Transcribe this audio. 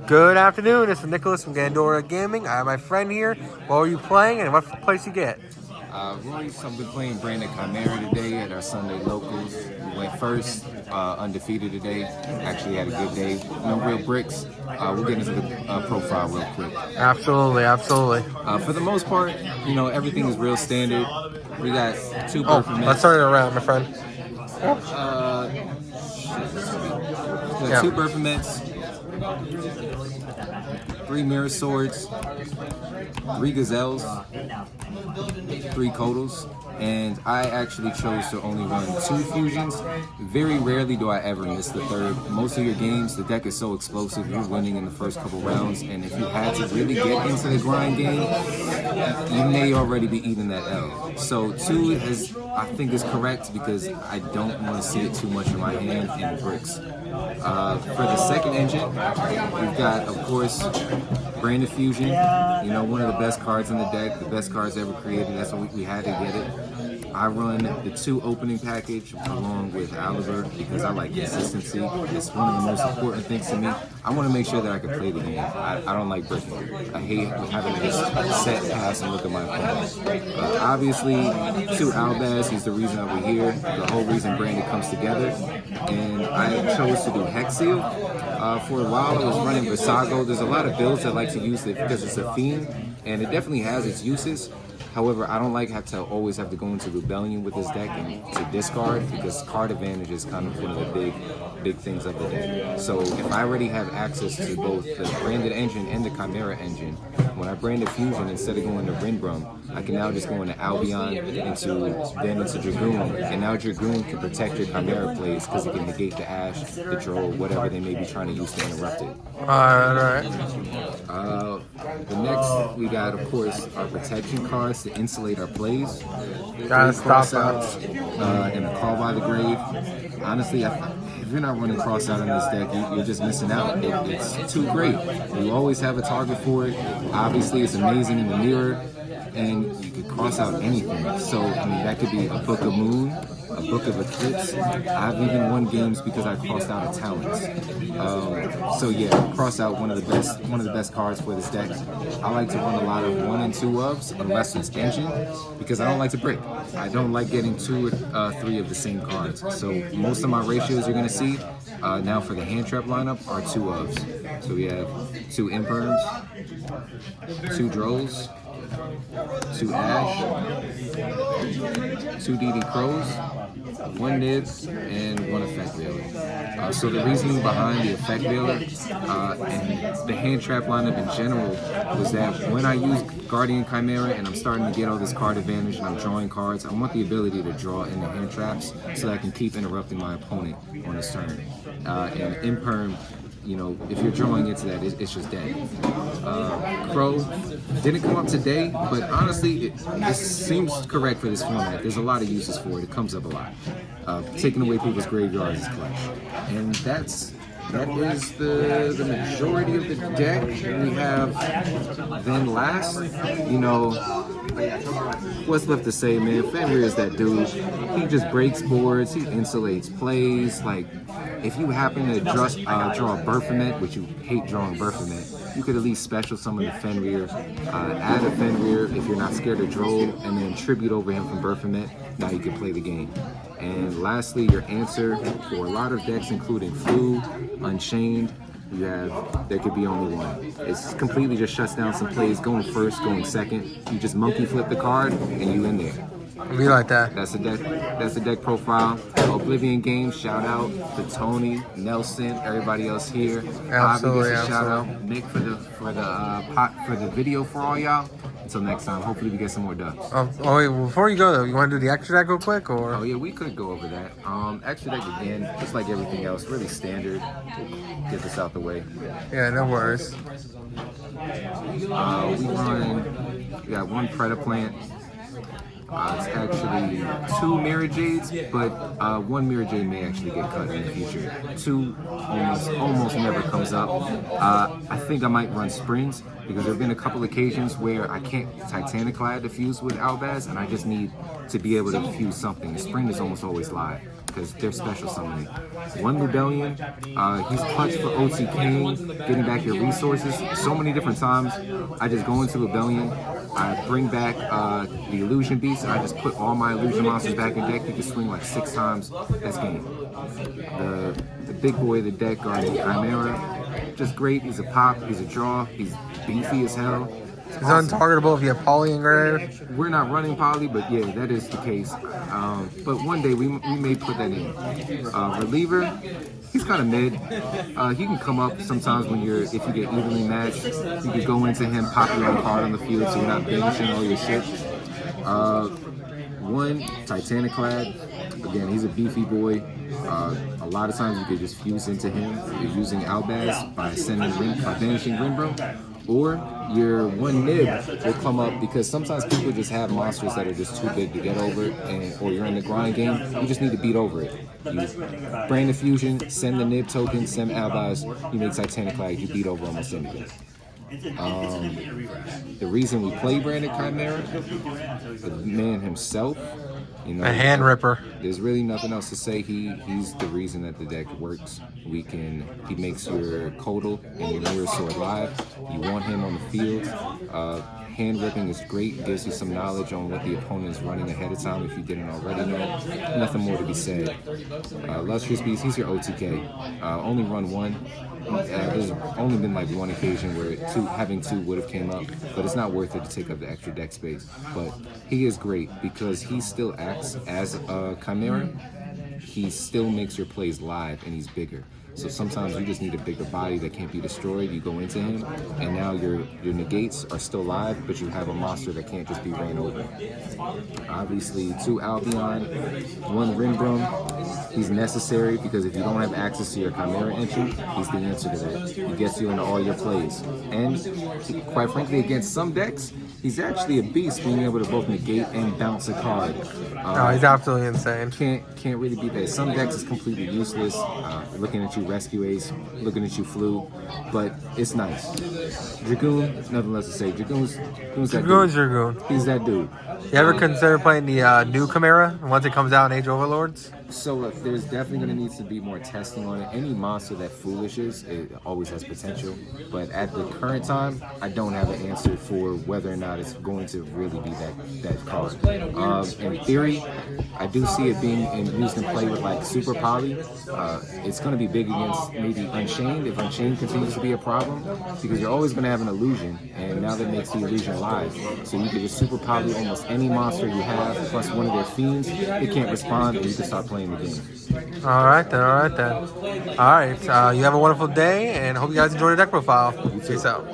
Good afternoon, it's Nicholas from Gandora Gaming. I have my friend here. What are you playing and what place you get? Royce, I've been playing branded Chimera today at our Sunday locals. We went first, undefeated today. Actually had a good day. No real bricks. We'll get into the profile real quick. Absolutely. For the most part, everything is real standard. We got two perfect Let's turn it around, my friend. We got two Burfamets, three Mirror Swords, three Gazelles, three Kodals, and I actually chose to only run two fusions. Very rarely do I ever miss the third. Most of your games, the deck is so explosive, you're winning in the first couple rounds, and if you had to really get into the grind game, you may already be eating that L. So two is, I think, is correct because I don't want to see it too much in my hand in bricks. For the second engine, we've got, of course, Branded Fusion. One of the best cards in the deck, the best cards ever created. That's why we had to get it. I run the two opening package along with Oliver because I like consistency. It's one of the most important things to me. I want to make sure that I can play the game. I don't like breaking. I hate having to just set pass and look at my opponent. Obviously, two Albaz is the reason that we're here. The whole reason Branded comes together. And I chose to do Hex Seal. For a while, I was running Visago. There's a lot of builds that like to use it because it's a theme, and it definitely has its uses. However, I don't like always have to go into Rebellion with this deck and to discard because card advantage is kind of one of the big things of the deck. So if I already have access to both the branded engine and the Chimera engine, when I brand a fusion, instead of going to Rinbrum, I can now just go into Albion, into Dragoon, and now Dragoon can protect your Chimera plays because it can negate the Ash, the Droll, whatever they may be trying to use to interrupt it. Alright. The next, we got, of course, our protection cards to insulate our plays. Gotta stop crossouts, and a Call by the Grave. Honestly, if you're not running crossout in this deck, you're just missing out. It's too great. You always have a target for it. Obviously, it's amazing in the mirror, and you could cross out anything. So, that could be a Book of Moon, a Book of Eclipse. I've even won games because I crossed out a Talents. So yeah, cross out one of the best cards for this deck. I like to run a lot of 1 and 2 ofs unless it's engine because I don't like to break. I don't like getting 2 or 3 of the same cards. So most of my ratios you're gonna see now for the hand trap lineup are 2 ofs. So we have 2 Imperms, 2 Drolls, 2 Ash, 2 DD Crows, 1 Nibs, and 1 Effect Veiler. So the reasoning behind the Effect Veiler and the hand trap lineup in general was that when I use Guardian Chimera and I'm starting to get all this card advantage and I'm drawing cards, I want the ability to draw in the hand traps so that I can keep interrupting my opponent on his turn. And Imperm, if you're drawing into that, it's just dead. Crow didn't come up today, but honestly, it seems correct for this format. There's a lot of uses for it. It comes up a lot. Taking away people's graveyards is clutch. And that is the majority of the deck. We have then last, what's left to say, man? Fenrir is that dude. He just breaks boards, he insulates plays. Like, if you happen to draw a Burfamet, which you hate drawing Burfamet, you could at least special summon the Fenrir, add a Fenrir if you're not scared of Droll, and then tribute over him from Burfamet. Now you can play the game. And lastly, your answer for a lot of decks, including Flu, Unchained, there could be only one. It's completely just shuts down some plays, going first, going second. You just monkey flip the card, and you in there. We like that. That's the deck profile. Oblivion Games, shout out to Tony, Nelson, everybody else here. Absolutely. Shout out Nick for the video for all y'all. Until next time, hopefully we get some more dubs. Wait, before you go though, you want to do the extra deck real quick, or? Oh yeah, we could go over that. Extra deck again, just like everything else, really standard. Get this out the way. Yeah, no worries. We got 1 Predaplant. It's actually 2 Mirror Jades, but 1 Mirror Jade may actually get cut in the future. 2 almost never comes up. I think I might run Springs because there have been a couple occasions where I can't Titaniclad to fuse with Albaz, and I just need to be able to fuse something. The Spring is almost always live. because they're special summoning. One Rebellion, he's clutch for OTK, getting back your resources. So many different times, I just go into Rebellion, I bring back the Illusion Beast, and I just put all my Illusion monsters back in deck. You can swing like 6 times, that's game. The big boy of the deck are the Chimera, just great. He's a pop, he's a draw, he's beefy as hell. He's untargetable if you have Poly engraved. We're not running Poly, but yeah, that is the case. But one day we may put that in. Reliever, he's kind of mid. He can come up sometimes if you get evenly matched. You could go into him, pop your own card on the field so you're not banishing all your shit. One, Titaniclad. Again, he's a beefy boy. A lot of times you could just fuse into him. You're using Albaz by banishing Rimbrel. Or your one nib will come up because sometimes people just have monsters that are just too big to get over, or you're in the grind game, you just need to beat over it. You Brain Infusion, send the nib token, send Albaz, you make Titaniclad, you beat over almost anything. The reason we play Branded Chimera, the man himself, you know, A hand ripper. There's really nothing else to say. He's the reason that the deck works. He makes your Codal and your Mirror Sword live. You want him on the field. Hand ripping is great. Gives you some knowledge on what the opponent is running ahead of time if you didn't already know. Nothing more to be said. Lustrous Beast, he's your OTK. Only run one. There's only been like one occasion where having two would have came up, but it's not worth it to take up the extra deck space. But he is great because he still acts as a Chimera. He still makes your plays live, and he's bigger. So sometimes you just need a bigger body that can't be destroyed. You go into him, and now your negates are still live, but you have a monster that can't just be ran over. Obviously, 2 Albion, 1 Rinbrum. He's necessary because if you don't have access to your Chimera entry, he's the answer to that. He gets you into all your plays. And quite frankly, against some decks, he's actually a beast being able to both negate and bounce a card. No, he's absolutely insane. Can't really beat that. Some decks is completely useless. Looking at you Rescue Ace, looking at you Flu, but it's nice. Dragoon, nothing less to say. Dragoon's that dude. Dragoon. He's that dude. You ever consider playing the new Chimera once it comes out in Age of Overlords? So look, there's definitely going to need to be more testing on it. Any monster that foolishes, it always has potential. But at the current time, I don't have an answer for whether or not it's going to really be that card. In theory, I do see it being used in play with like Super Poly. It's going to be big against maybe Unchained, if Unchained continues to be a problem, because you're always going to have an illusion, and now that makes the illusion live. So you can just Super Poly almost any monster you have, plus one of their fiends, it can't respond, and you can start playing the game. All right then. All right. You have a wonderful day, and hope you guys enjoy the deck profile. Peace out.